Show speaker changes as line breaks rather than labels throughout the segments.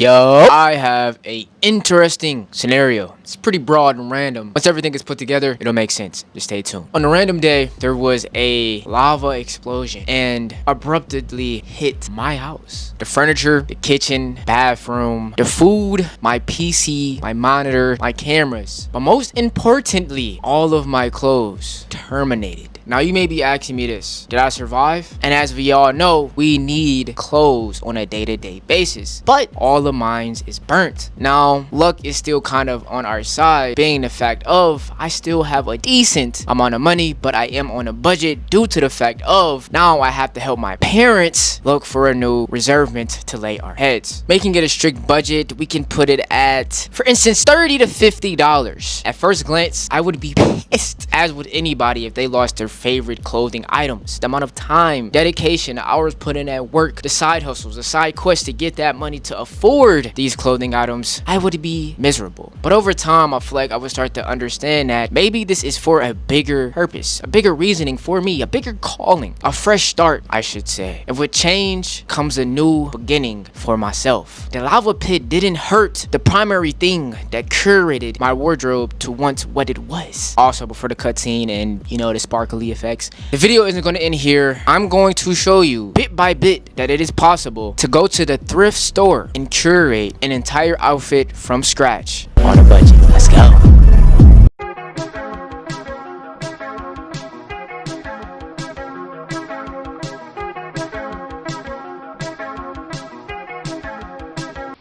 Yo, I have a interesting scenario. It's pretty broad and random. Once everything is put together, it'll make sense. Just stay tuned. On a random day, there was a lava explosion and abruptly hit my house. The furniture, the kitchen, bathroom, the food, my PC, my monitor, my cameras, but most importantly, all of my clothes terminated. Now you may be asking me this, did I survive? And as we all know, we need clothes on a day-to-day basis, but all of mine is burnt. Now, luck is still kind of on our side, being the fact of I still have a decent amount of money, but I am on a budget due to the fact of now I have to help my parents look for a new reservement to lay our heads. Making it a strict budget, we can put it at, for instance, $30 to $50. At first glance, I would be pissed, as would anybody if they lost their favorite clothing items. The amount of time, dedication, hours put in at work, the side hustles, the side quests to get that money to afford these clothing items, I would be miserable. But over time, I feel like I would start to understand that maybe this is for a bigger purpose, a bigger reasoning for me, a bigger calling, a fresh start, I should say. And with change comes a new beginning for myself. The lava pit didn't hurt the primary thing that curated my wardrobe to once what it was. Also, before the cutscene and, you know, the sparkly effects, the video isn't going to end here. I'm going to show you bit by bit that it is possible to go to the thrift store and curate an entire outfit from scratch on a budget. Let's go.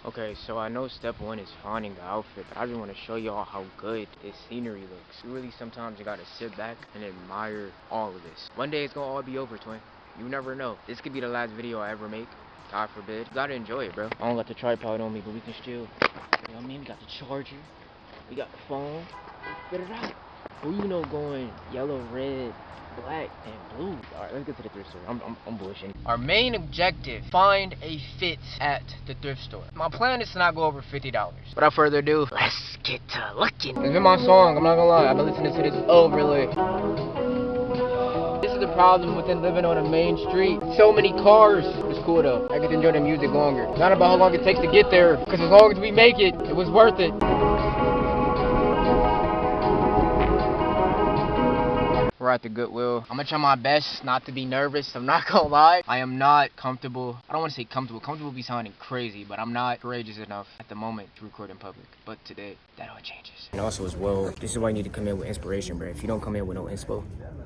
Okay, so I know step one is finding the outfit, but I just want to show y'all how good this scenery looks. Really, sometimes you gotta sit back and admire all of this. One day it's gonna all be over, twin. You never know. This could be the last video I ever make. God forbid. You gotta enjoy it, bro. I don't got the tripod on me, but we can still, you know what I mean? We got the charger. We got the phone. Let's get it out. Who you know going yellow, red, black, and blue? Alright, let's get to the thrift store. I'm bullshitting. Our main objective, find a fit at the thrift store. My plan is to not go over $50. Without further ado, let's get to looking. It's been my song, I'm not gonna lie. I've been listening to this overlay. This is the problem with living on a main street. So many cars. It's cool though. I get to enjoy the music longer. Not about how long it takes to get there, because as long as we make it, it was worth it. We're at the Goodwill. I'm gonna try my best not to be nervous. I'm not gonna lie. I am not comfortable. I don't want to say comfortable. Comfortable be sounding crazy, but I'm not courageous enough at the moment to record in public. But today, that all changes. And also as well, this is why you need to come in with inspiration, bro. If you don't come in with no inspo,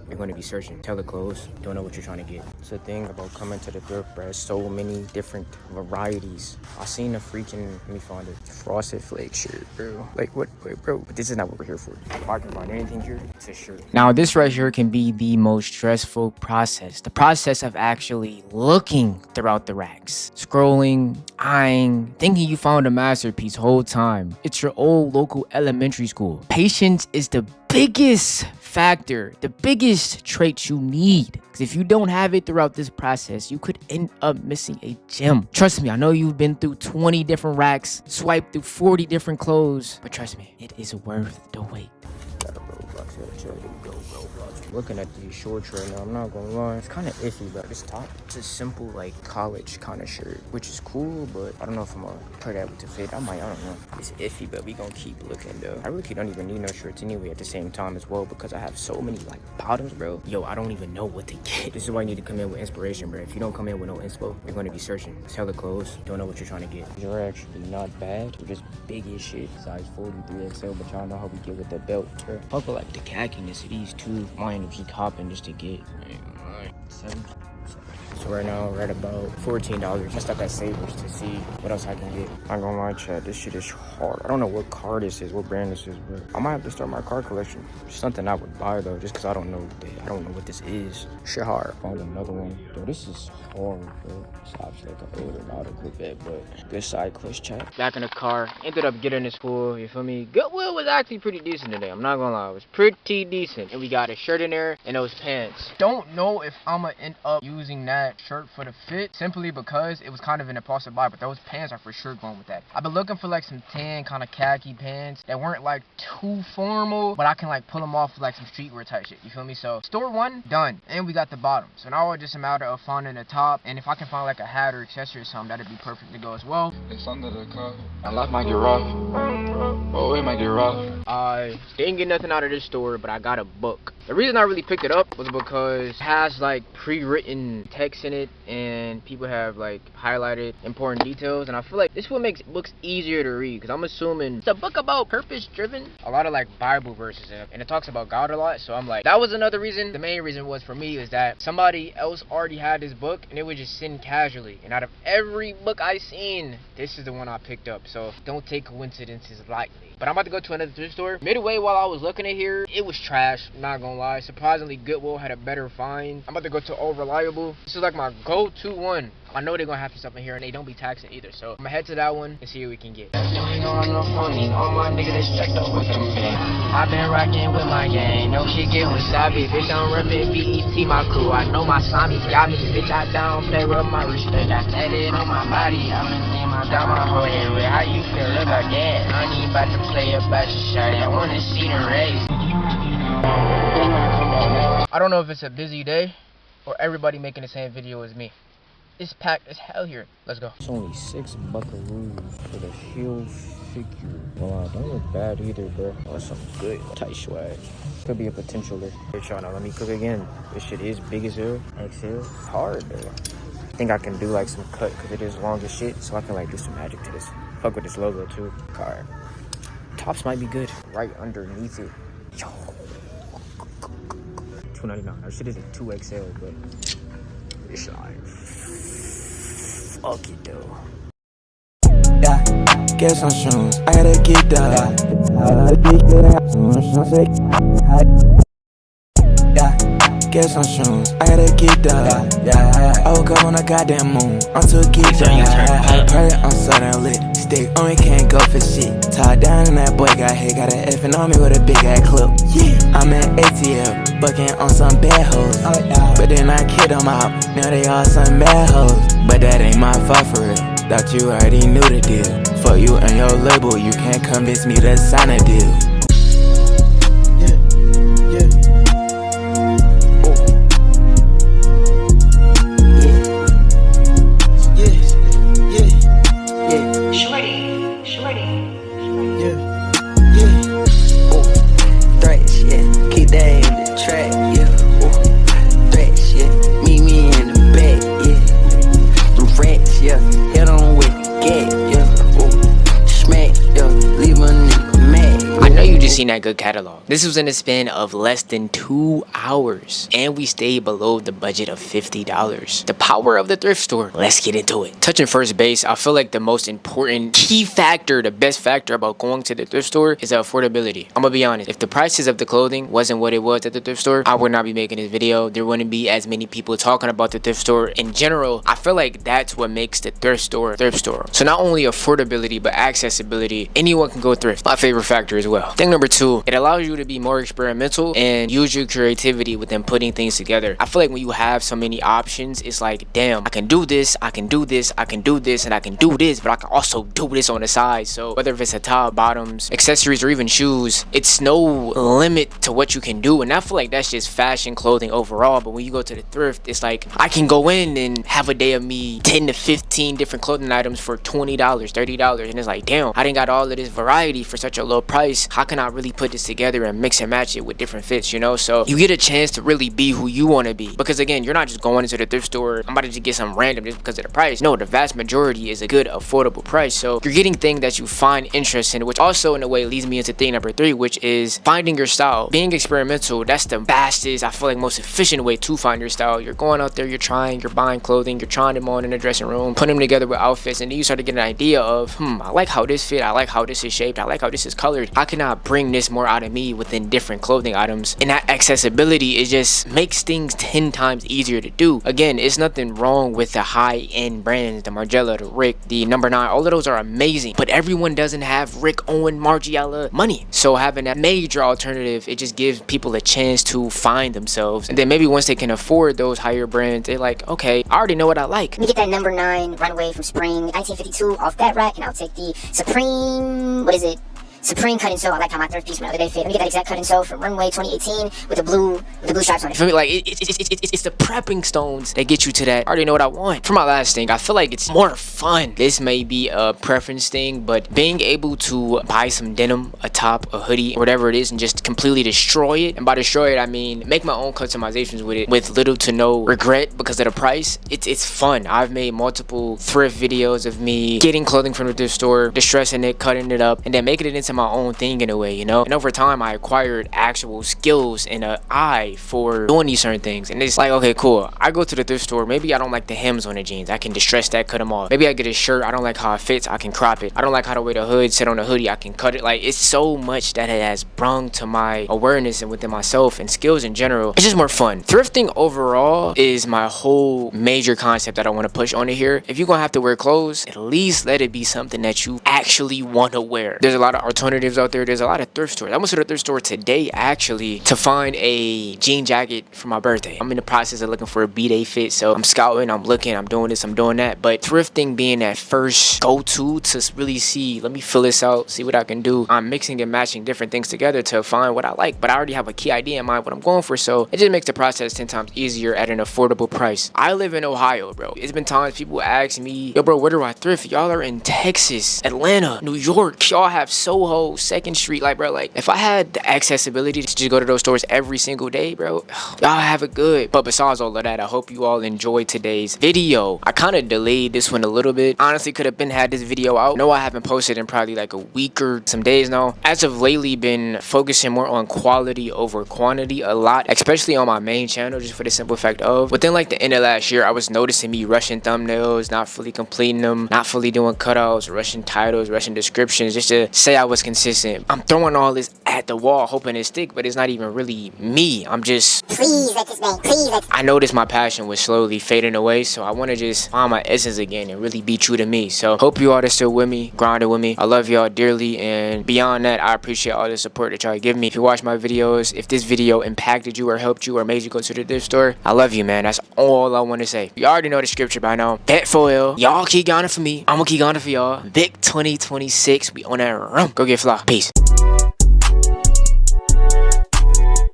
you're going to be searching. Tell the clothes. Don't know what you're trying to get. It's the thing about coming to the thrift, bro. So many different varieties. I seen a freaking, let me find it, frosted flake shirt, bro. Like what, wait, bro? But this is not what we're here for. If I can find anything here, it's a shirt. Now this right here can be the most stressful process. The process of actually looking throughout the racks. Scrolling, eyeing, thinking you found a masterpiece whole time. It's your old local elementary school. Patience is the biggest factor, the biggest trait you need, because if you don't have it throughout this process, you could end up missing a gem. Trust me, I know you've been through 20 different racks, swiped through 40 different clothes, but trust me, it is worth the wait. Looking at these shorts right now, I'm not gonna lie, it's kind of iffy, but this top, it's a simple like college kind of shirt, which is cool, but I don't know if I'm gonna try that with the fit. I don't know. It's iffy, but we gonna keep looking though. I really don't even need no shirts anyway at the same time as well, because I have so many like bottoms, bro. Yo, I don't even know what to get. This is why you need to come in with inspiration, bro. If you don't come in with no inspo, you're gonna be searching. Sell the clothes, don't know what you're trying to get. These are actually not bad. They're just big as shit, size 43 XL, but y'all know how we get with the belt, bro. Fuck with like the khaki-ness of these two. Mine keep hopping just to get 7. So right now we're at about $14. Just stuck at Savers to see what else I can get. I'm gonna lie, chat, this shit is hard. I don't know what car this is, what brand this is, but I might have to start my car collection. Something I would buy though, just because I don't know what this is. Shit hard. Found another one. Yo, this is hard, bro. It's obviously like an older model Corvette, but good side quest, chat. Back in the car, ended up getting to school, you feel me? Goodwill was actually pretty decent today, I'm not gonna lie. It was pretty decent. And we got a shirt in there and those pants. Don't know if I'ma end up using that that shirt for the fit simply because it was kind of an impulsive buy, but those pants are for sure going with that. I've been looking for like some tan kind of khaki pants that weren't like too formal, but I can like pull them off with like some streetwear type shit, you feel me? So store one done, and we got the bottom. So now it's just a matter of finding the top, and if I can find like a hat or accessory or something, that'd be perfect to go as well.
It's under the car. And life might get rough. Oh, it might get rough.
I didn't get nothing out of this store, but I got a book. The reason I really picked it up was because it has like pre-written text in it, and people have like highlighted important details, and I feel like this one makes books easier to read, because I'm assuming it's a book about purpose driven, a lot of like Bible verses in it, and it talks about God a lot. So I'm like, that was another reason. The main reason was for me is that somebody else already had this book and it was just sitting casually, and out of every book I seen, this is the one I picked up. So don't take coincidences lightly. But I'm about to go to another thrift store. Midway, while I was looking at here, it was trash, not gonna lie. Surprisingly, Goodwill had a better find. I'm about to go to All Reliable. This is like my go-to one. I know they're gonna have some stuff in here, and they don't be taxing either. So I'm gonna head to that one and see what we can get. I've been rocking with my gang. No shit get wasabi. Bitch, I'm reppin' BET, my crew. I know my slimy got me. Bitch, I don't play with my respect. I tatted on my body. I'm in my down my whole area. How you feel about that? I ain't about to play about your shawty. I wanna see the race. I don't know if it's a busy day or everybody making the same video as me. It's packed as hell here. Let's go. It's only $6 buckaroos for the heel figure. Wow, don't look bad either, bro. Oh, that's some good tight swag. Could be a potential there. Here, y'all, now let me cook again. This shit is big as hell. XL. It's hard, though. I think I can do like some cut because it is long as shit, so I can like do some magic to this. Fuck with this logo too. Alright. Tops might be good. Right underneath it. Yo. $2.99. That shit is a 2XL, but it's like fuck it though.
Yeah, get some shoes. I gotta get that. Yeah, get some shoes. I gotta get that. Yeah, I woke up on a goddamn moon. I'm too geeked up. I pray I'm sudden lit. Stick on me, can't go for shit. Tied down and that boy got hit. Got an effing on me with a big ass clip. Yeah, I'm in ATL, bucking on some bad hoes. But then I kid them out. Now they all some bad hoes. But that ain't my fault for real. Thought you already knew the deal. For you and your label, you can't convince me to sign a deal.
Seen that good catalog. This was in a span of less than 2 hours, and we stayed below the budget of $50. The power of the thrift store. Let's get into it. Touching first base, I feel like the most important key factor, the best factor about going to the thrift store is the affordability. I'm gonna be honest, if the prices of the clothing wasn't what it was at the thrift store, I would not be making this video. There wouldn't be as many people talking about the thrift store in general. I feel like that's what makes the thrift store a thrift store. So not only affordability, but accessibility. Anyone can go thrift. My favorite factor as well. Thing number two, it allows you to be more experimental and use your creativity within putting things together. I feel like when you have so many options, it's like, damn, I can do this, I can do this, I can do this, and I can do this, but I can also do this on the side. So whether if it's a top, bottoms, accessories, or even shoes, it's no limit to what you can do. And I feel like that's just fashion clothing overall. But when you go to the thrift, it's like I can go in and have a day of me 10 to 15 different clothing items for $20, $30, and it's like, damn, I didn't got all of this variety for such a low price. How can I really put this together and mix and match it with different fits, you know? So you get a chance to really be who you want to be, because again, you're not just going into the thrift store, I'm about to just get some random just because of the price. No, the vast majority is a good affordable price. So you're getting things that you find interest in, which also in a way leads me into thing number three, which is finding your style. Being experimental, that's the fastest, I feel like, most efficient way to find your style. You're going out there, you're trying, you're buying clothing, you're trying them on in the dressing room, putting them together with outfits, and then you start to get an idea of, I like how this fit, I like how this is shaped, I like how this is colored. How can I bring bring this more out of me within different clothing items. And that accessibility, it just makes things 10 times easier to do. Again, it's nothing wrong with the high-end brands, the Margiela, the Rick, the number 9, all of those are amazing, but everyone doesn't have Rick Owen Margiela money. So having that major alternative, it just gives people a chance to find themselves. And then maybe once they can afford those higher brands, they're like, okay, I already know what I like.
Let me get that number 9 runway from spring 1952 off that rack, and I'll take the Supreme, what is it? Supreme cut and sew. I like how my thrift piece from the other day fit. Let me get that exact cut and sew from runway 2018 with the blue stripes on it.
For me, like it's the prepping stones that get you to that. I already know what I want. For my last thing, I feel like it's more fun. This may be a preference thing, but being able to buy some denim, a top, a hoodie, whatever it is, and just completely destroy it. And by destroy it, I mean make my own customizations with it with little to no regret because of the price. It's fun. I've made multiple thrift videos of me getting clothing from the thrift store, distressing it, cutting it up, and then making it into my own thing in a way, you know. And over time I acquired actual skills and an eye for doing these certain things. And it's like, okay, cool, I go to the thrift store, maybe I don't like the hems on the jeans, I can distress that, cut them off. Maybe I get a shirt, I don't like how it fits, I can crop it. I don't like how the way the hood sit on the hoodie, I can cut it. Like, it's so much that it has brung to my awareness and within myself and skills in general. It's just more fun. Thrifting overall is my whole major concept that I want to push on it here. If you're gonna have to wear clothes, at least let it be something that you actually want to wear. There's a lot of alternatives out there. There's a lot of thrift stores. I went to the thrift store today actually to find a jean jacket for my birthday. I'm in the process of looking for a B-Day fit, so I'm scouting, I'm looking, I'm doing this, I'm doing that. But thrifting being that first go-to to really see, let me fill this out, see what I can do. I'm mixing and matching different things together to find what I like, but I already have a key idea in mind what I'm going for, so it just makes the process 10 times easier at an affordable price. I live in Ohio, bro. It's been times people ask me, yo bro, where do I thrift? Y'all are in Texas, Atlanta, New York. Y'all have Soho, 2nd Street. Like, bro, like if I had the accessibility to just go to those stores every single day, bro, y'all have it good. But besides all of that, I hope you all enjoyed today's video. I kind of delayed this one a little bit. Honestly, could have been had this video out. No, I haven't posted in probably like a week or some days now. As of lately, been focusing more on quality over quantity a lot, especially on my main channel, just for the simple fact of within like the end of last year, I was noticing me rushing thumbnails, not fully completing them, not fully doing cutouts, rushing titles, rushing descriptions, just to say I was consistent. I'm throwing all this at the wall hoping it stick, but it's not even really me. I'm just,
Please let this bang. Please let.
I noticed my passion was slowly fading away, so I want to just find my essence again and really be true to me. So hope you all are still with me, grinding with me. I love y'all dearly, and beyond that, I appreciate all the support that y'all give me. If you watch my videos, if this video impacted you or helped you or made you go to the thrift store, I love you, man. That's all I want to say. You already know the scripture by now. Bet for real. Y'all keep going for me. I'm gonna keep going for y'all. Big 2026. We on that room. Go get fly. Peace.